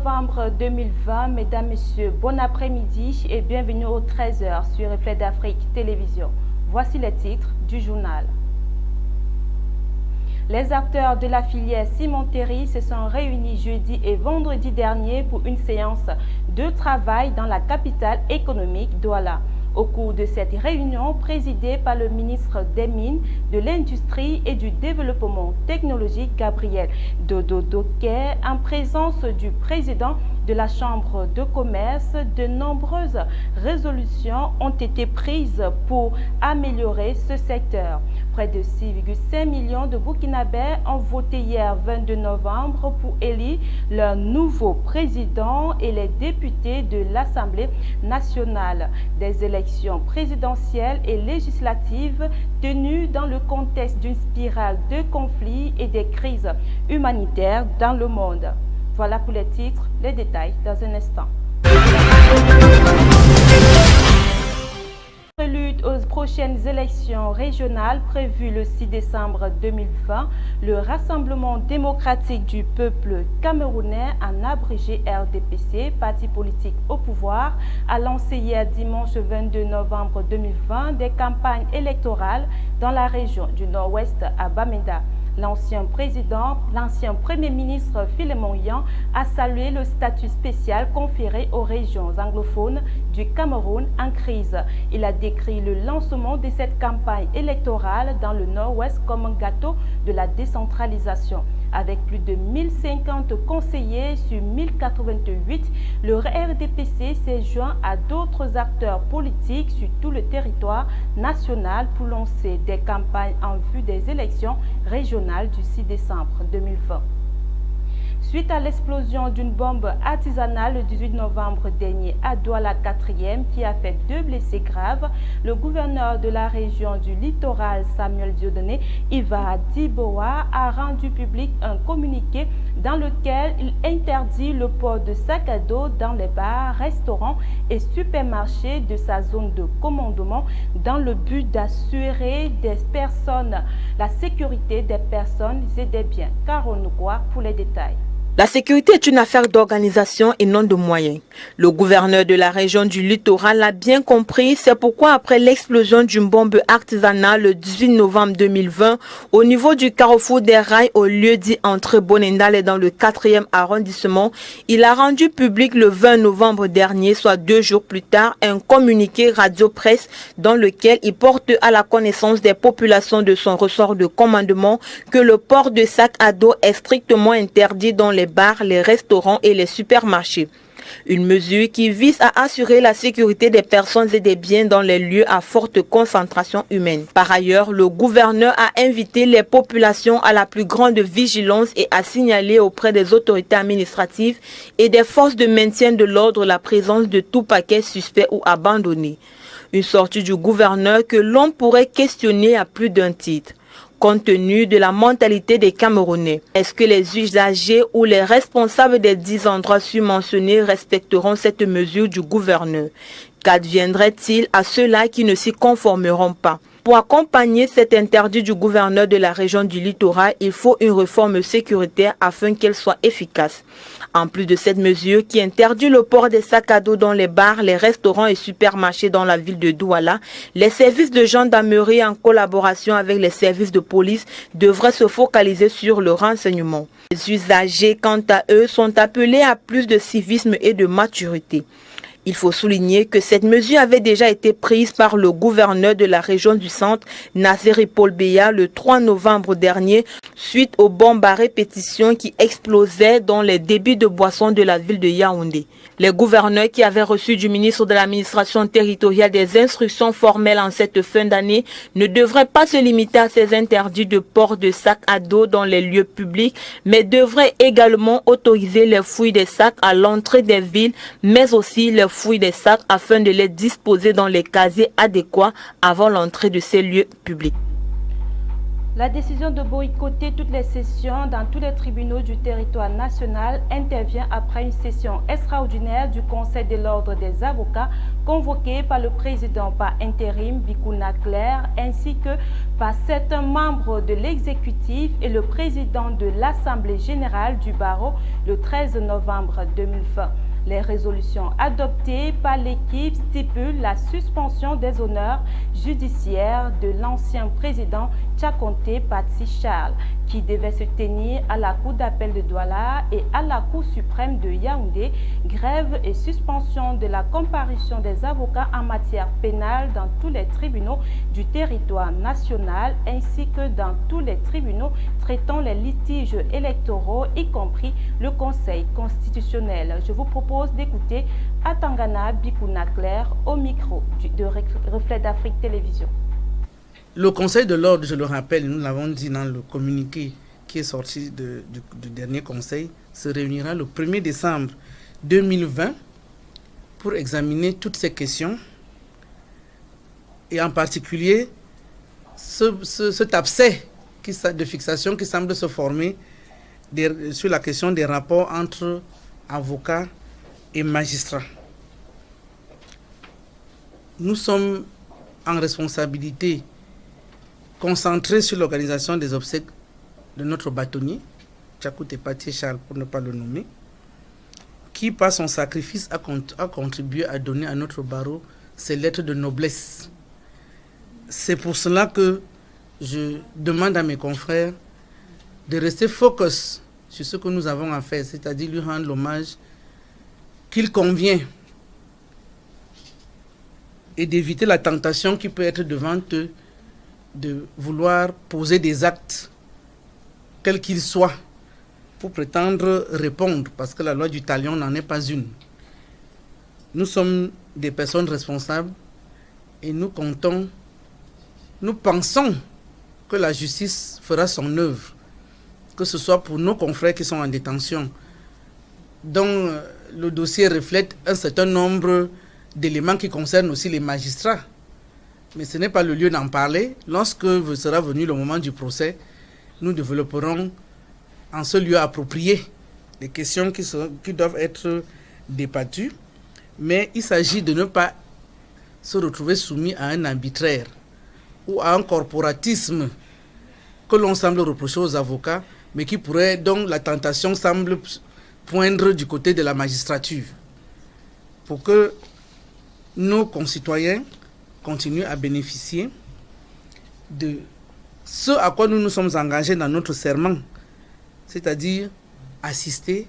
novembre 2020, mesdames, messieurs, bon après-midi et bienvenue aux 13h sur Reflet d'Afrique Télévision. Voici les titres du journal. Les acteurs de la filière cimenterie se sont réunis jeudi et vendredi dernier pour une séance de travail dans la capitale économique Douala. Au cours de cette réunion présidée par le ministre des Mines, de l'Industrie et du Développement technologique Gabriel Dodo Doké, en présence du président de la Chambre de commerce, de nombreuses résolutions ont été prises pour améliorer ce secteur. Près de 6,5 millions de Burkinabés ont voté hier 22 novembre pour élire leur nouveau président et les députés de l'Assemblée nationale. Des élections présidentielles et législatives tenues dans le contexte d'une spirale de conflits et des crises humanitaires dans le monde. Voilà pour les titres, les détails dans un instant. Prélude aux prochaines élections régionales prévues le 6 décembre 2020, le Rassemblement démocratique du peuple camerounais, en abrégé RDPC, parti politique au pouvoir, a lancé hier dimanche 22 novembre 2020 des campagnes électorales dans la région du Nord-Ouest à Bamenda. L'ancien premier ministre Philemon Yan a salué le statut spécial conféré aux régions anglophones du Cameroun en crise. Il a décrit le lancement de cette campagne électorale dans le Nord-Ouest comme un gâteau de la décentralisation. Avec plus de 1050 conseillers sur 1088, le RDPC s'est joint à d'autres acteurs politiques sur tout le territoire national pour lancer des campagnes en vue des élections régionales du 6 décembre 2020. Suite à l'explosion d'une bombe artisanale le 18 novembre dernier à Douala 4e qui a fait 2 blessés graves, le gouverneur de la région du littoral Samuel Dieudonné, Iva Diboa, a rendu public un communiqué dans lequel il interdit le port de sacs à dos dans les bars, restaurants et supermarchés de sa zone de commandement dans le but d'assurer la sécurité des personnes et des biens. Carole Nougoua pour les détails. La sécurité est une affaire d'organisation et non de moyens. Le gouverneur de la région du littoral l'a bien compris. C'est pourquoi après l'explosion d'une bombe artisanale le 18 novembre 2020 au niveau du carrefour des rails au lieu dit entre Bonendal et dans le 4e arrondissement, il a rendu public le 20 novembre dernier, soit 2 jours plus tard, un communiqué radio-presse dans lequel il porte à la connaissance des populations de son ressort de commandement que le port de sacs à dos est strictement interdit dans les bars, les restaurants et les supermarchés. Une mesure qui vise à assurer la sécurité des personnes et des biens dans les lieux à forte concentration humaine. Par ailleurs, le gouverneur a invité les populations à la plus grande vigilance et à signaler auprès des autorités administratives et des forces de maintien de l'ordre la présence de tout paquet suspect ou abandonné. Une sortie du gouverneur que l'on pourrait questionner à plus d'un titre. Compte tenu de la mentalité des Camerounais, est-ce que les usagers ou les responsables des 10 endroits subventionnés respecteront cette mesure du gouverneur? Qu'adviendrait-il à ceux-là qui ne s'y conformeront pas? Pour accompagner cet interdit du gouverneur de la région du littoral, il faut une réforme sécuritaire afin qu'elle soit efficace. En plus de cette mesure qui interdit le port des sacs à dos dans les bars, les restaurants et supermarchés dans la ville de Douala, les services de gendarmerie en collaboration avec les services de police devraient se focaliser sur le renseignement. Les usagers, quant à eux, sont appelés à plus de civisme et de maturité. Il faut souligner que cette mesure avait déjà été prise par le gouverneur de la région du centre, Nasseri Paul Beya, le 3 novembre dernier, suite aux bombes à répétition qui explosaient dans les débits de boissons de la ville de Yaoundé. Les gouverneurs qui avaient reçu du ministre de l'administration territoriale des instructions formelles en cette fin d'année ne devraient pas se limiter à ces interdits de port de sacs à dos dans les lieux publics, mais devraient également autoriser les fouilles des sacs à l'entrée des villes, mais aussi les fouilles des sacs afin de les disposer dans les casiers adéquats avant l'entrée de ces lieux publics. La décision de boycotter toutes les sessions dans tous les tribunaux du territoire national intervient après une session extraordinaire du Conseil de l'ordre des avocats convoquée par le président par intérim Bikouna Claire ainsi que par certains membres de l'exécutif et le président de l'Assemblée générale du barreau le 13 novembre 2020. Les résolutions adoptées par l'équipe stipulent la suspension des honneurs judiciaires de l'ancien président Tchakonté Patsi Charles, qui devait se tenir à la Cour d'appel de Douala et à la Cour suprême de Yaoundé, grève et suspension de la comparution des avocats en matière pénale dans tous les tribunaux du territoire national ainsi que dans tous les tribunaux traitant les litiges électoraux, y compris le Conseil constitutionnel. Je vous propose d'écouter Atangana Bikouna Claire au micro de Reflet d'Afrique Télévision. Le Conseil de l'ordre, je le rappelle, nous l'avons dit dans le communiqué qui est sorti du dernier Conseil, se réunira le 1er décembre 2020 pour examiner toutes ces questions et en particulier cet abcès de fixation qui semble se former sur la question des rapports entre avocats et magistrats. Nous sommes en responsabilité concentrés sur l'organisation des obsèques de notre bâtonnier, Tchakonté Patsi Charles pour ne pas le nommer, qui par son sacrifice a contribué à donner à notre barreau ses lettres de noblesse. C'est pour cela que je demande à mes confrères de rester focus sur ce que nous avons à faire, c'est-à-dire lui rendre l'hommage qu'il convient et d'éviter la tentation qui peut être devant eux de vouloir poser des actes, quels qu'ils soient, pour prétendre répondre, parce que la loi du talion n'en est pas une. Nous sommes des personnes responsables et nous pensons que la justice fera son œuvre, que ce soit pour nos confrères qui sont en détention, dont le dossier reflète un certain nombre d'éléments qui concernent aussi les magistrats. Mais ce n'est pas le lieu d'en parler. Lorsque sera venu le moment du procès, nous développerons en ce lieu approprié les questions qui doivent être débattues. Mais il s'agit de ne pas se retrouver soumis à un arbitraire ou à un corporatisme que l'on semble reprocher aux avocats, mais qui pourrait, donc la tentation semble poindre du côté de la magistrature. Pour que nos concitoyens continuent à bénéficier de ce à quoi nous nous sommes engagés dans notre serment, c'est-à-dire assister,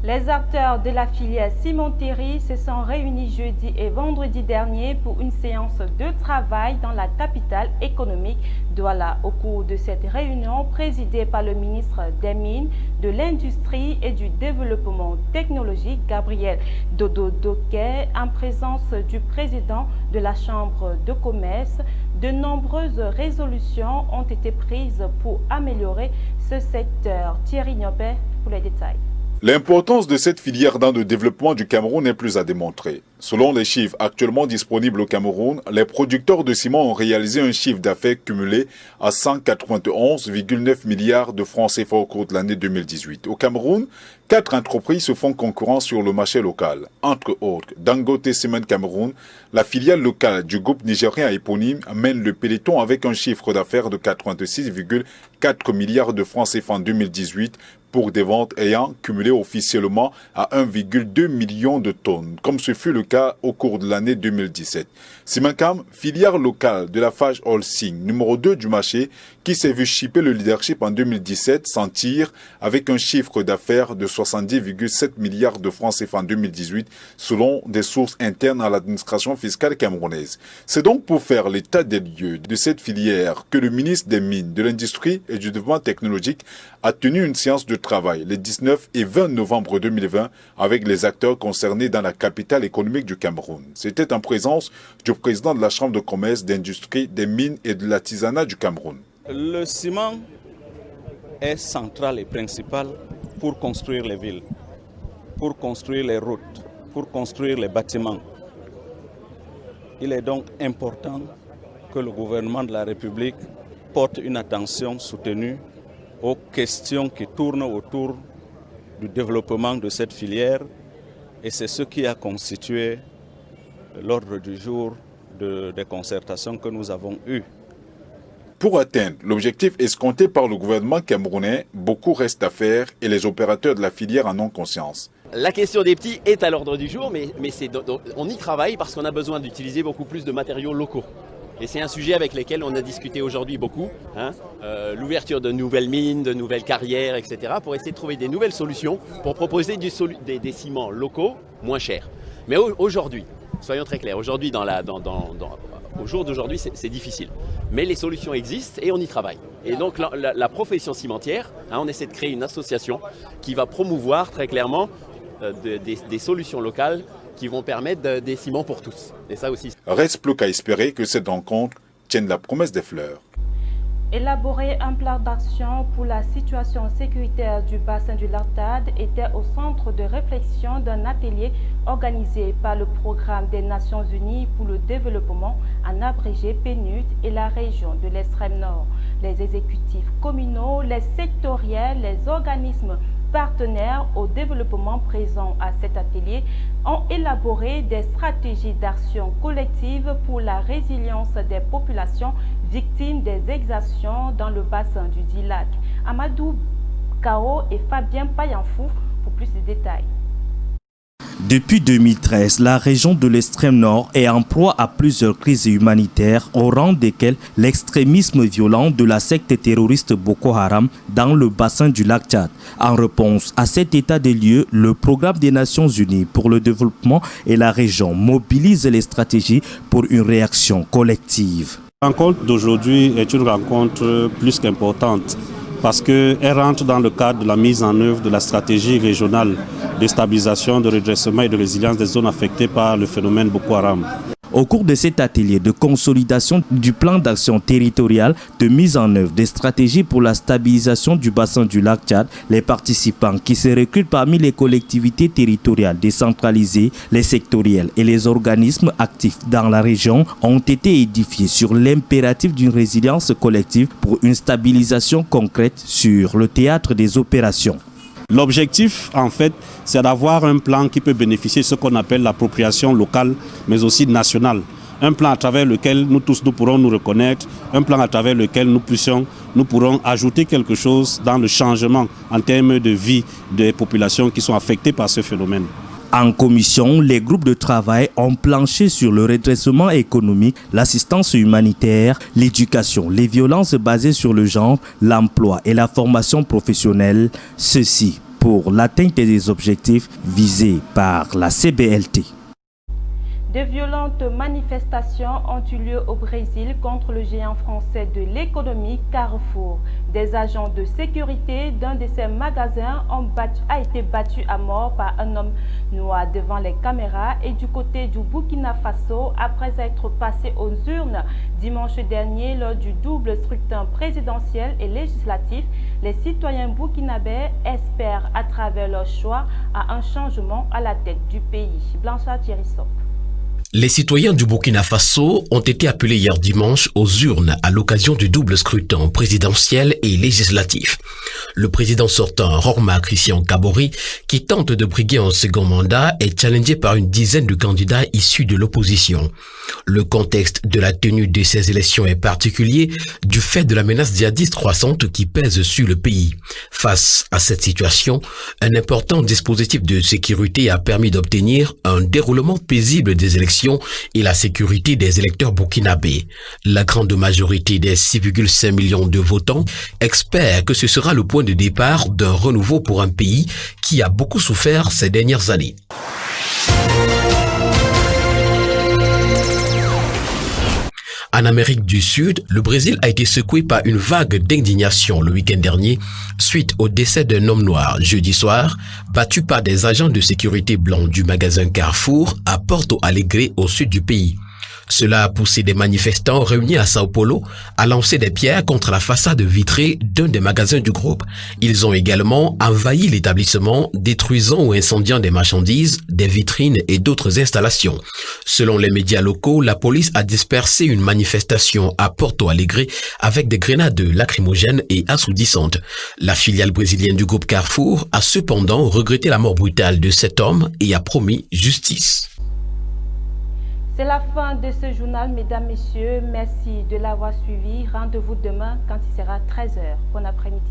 Les acteurs de la filière cimenterie se sont réunis jeudi et vendredi dernier pour une séance de travail dans la capitale économique Douala. Au cours de cette réunion, présidée par le ministre des Mines, de l'Industrie et du Développement technologique, Gabriel Dodo Doké, en présence du président de la Chambre de commerce, de nombreuses résolutions ont été prises pour améliorer ce secteur. Thierry Niopé pour les détails. L'importance de cette filière dans le développement du Cameroun n'est plus à démontrer. Selon les chiffres actuellement disponibles au Cameroun, les producteurs de ciment ont réalisé un chiffre d'affaires cumulé à 191,9 milliards de francs CFA au cours de l'année 2018. Au Cameroun, 4 entreprises se font concurrence sur le marché local. Entre autres, Dangote Cement Cameroun, la filiale locale du groupe nigérien éponyme, mène le peloton avec un chiffre d'affaires de 86,4 milliards de francs CFA en 2018 pour des ventes ayant cumulé officiellement à 1,2 million de tonnes, comme ce fut le cas au cours de l'année 2017. Simancam, filière locale de la Fage Holcim, numéro 2 du marché, qui s'est vu chipper le leadership en 2017, s'en tire avec un chiffre d'affaires de 70,7 milliards de francs CFA en 2018, selon des sources internes à l'administration fiscale camerounaise. C'est donc pour faire l'état des lieux de cette filière que le ministre des Mines, de l'Industrie et du Développement technologique a tenu une séance de travail les 19 et 20 novembre 2020 avec les acteurs concernés dans la capitale économique du Cameroun. C'était en présence du président de la Chambre de commerce, d'industrie, des mines et de l'artisanat du Cameroun. Le ciment est central et principal pour construire les villes, pour construire les routes, pour construire les bâtiments. Il est donc important que le gouvernement de la République porte une attention soutenue aux questions qui tournent autour du développement de cette filière, et c'est ce qui a constitué l'ordre du jour des concertations que nous avons eues. Pour atteindre l'objectif escompté par le gouvernement camerounais, beaucoup reste à faire et les opérateurs de la filière en ont conscience. La question des petits est à l'ordre du jour, mais on y travaille parce qu'on a besoin d'utiliser beaucoup plus de matériaux locaux. Et c'est un sujet avec lequel on a discuté aujourd'hui beaucoup, l'ouverture de nouvelles mines, de nouvelles carrières, etc., pour essayer de trouver des nouvelles solutions pour proposer des ciments locaux moins chers. Mais aujourd'hui, soyons très clairs, aujourd'hui au jour d'aujourd'hui, c'est difficile. Mais les solutions existent et on y travaille. Et donc la profession cimentière, on essaie de créer une association qui va promouvoir très clairement des solutions locales qui vont permettre des ciments pour tous. Et ça aussi. Reste plus qu'à espérer que cette rencontre tienne la promesse des fleurs. Élaborer un plan d'action pour la situation sécuritaire du bassin du lac Tchad était au centre de réflexion d'un atelier organisé par le Programme des Nations Unies pour le développement, en abrégé PNUD, et la région de l'extrême nord. Les exécutifs communaux, les sectoriels, les organismes partenaires au développement présents à cet atelier ont élaboré des stratégies d'action collective pour la résilience des populations victimes des exactions dans le bassin du dit lac. Amadou Kao et Fabien Payanfou pour plus de détails. Depuis 2013, la région de l'extrême nord est en proie à plusieurs crises humanitaires, au rang desquelles l'extrémisme violent de la secte terroriste Boko Haram dans le bassin du lac Tchad. En réponse à cet état des lieux, le Programme des Nations Unies pour le développement et la région mobilise les stratégies pour une réaction collective. La rencontre d'aujourd'hui est une rencontre plus qu'importante, parce qu'elle rentre dans le cadre de la mise en œuvre de la stratégie régionale de stabilisation, de redressement et de résilience des zones affectées par le phénomène Boko Haram. Au cours de cet atelier de consolidation du plan d'action territorial de mise en œuvre des stratégies pour la stabilisation du bassin du lac Tchad, les participants qui se recrutent parmi les collectivités territoriales décentralisées, les sectoriels et les organismes actifs dans la région ont été édifiés sur l'impératif d'une résilience collective pour une stabilisation concrète sur le théâtre des opérations. L'objectif, en fait, c'est d'avoir un plan qui peut bénéficier de ce qu'on appelle l'appropriation locale, mais aussi nationale. Un plan à travers lequel nous tous nous pourrons nous reconnaître, un plan à travers lequel nous pourrons ajouter quelque chose dans le changement en termes de vie des populations qui sont affectées par ce phénomène. En commission, les groupes de travail ont planché sur le redressement économique, l'assistance humanitaire, l'éducation, les violences basées sur le genre, l'emploi et la formation professionnelle. Ceci pour l'atteinte des objectifs visés par la CBLT. De violentes manifestations ont eu lieu au Brésil contre le géant français de l'économie Carrefour. Des agents de sécurité d'un de ses magasins a été battu à mort par un homme noir devant les caméras, et du côté du Burkina Faso, après être passé aux urnes dimanche dernier lors du double scrutin présidentiel et législatif, les citoyens burkinabés espèrent à travers leur choix à un changement à la tête du pays. Blanchard Thierissop. Les citoyens du Burkina Faso ont été appelés hier dimanche aux urnes à l'occasion du double scrutin présidentiel et législatif. Le président sortant, Rorma Christian Kabore, qui tente de briguer un second mandat, est challengé par une dizaine de candidats issus de l'opposition. Le contexte de la tenue de ces élections est particulier du fait de la menace djihadiste croissante qui pèse sur le pays. Face à cette situation, un important dispositif de sécurité a permis d'obtenir un déroulement paisible des élections et la sécurité des électeurs burkinabés. La grande majorité des 6,5 millions de votants espèrent que ce sera le point de départ d'un renouveau pour un pays qui a beaucoup souffert ces dernières années. En Amérique du Sud, le Brésil a été secoué par une vague d'indignation le week-end dernier suite au décès d'un homme noir jeudi soir, battu par des agents de sécurité blancs du magasin Carrefour à Porto Alegre au sud du pays. Cela a poussé des manifestants réunis à Sao Paulo à lancer des pierres contre la façade vitrée d'un des magasins du groupe. Ils ont également envahi l'établissement, détruisant ou incendiant des marchandises, des vitrines et d'autres installations. Selon les médias locaux, la police a dispersé une manifestation à Porto Alegre avec des grenades lacrymogènes et assourdissantes. La filiale brésilienne du groupe Carrefour a cependant regretté la mort brutale de cet homme et a promis justice. C'est la fin de ce journal, mesdames, messieurs. Merci de l'avoir suivi. Rendez-vous demain quand il sera 13h. Bon après-midi.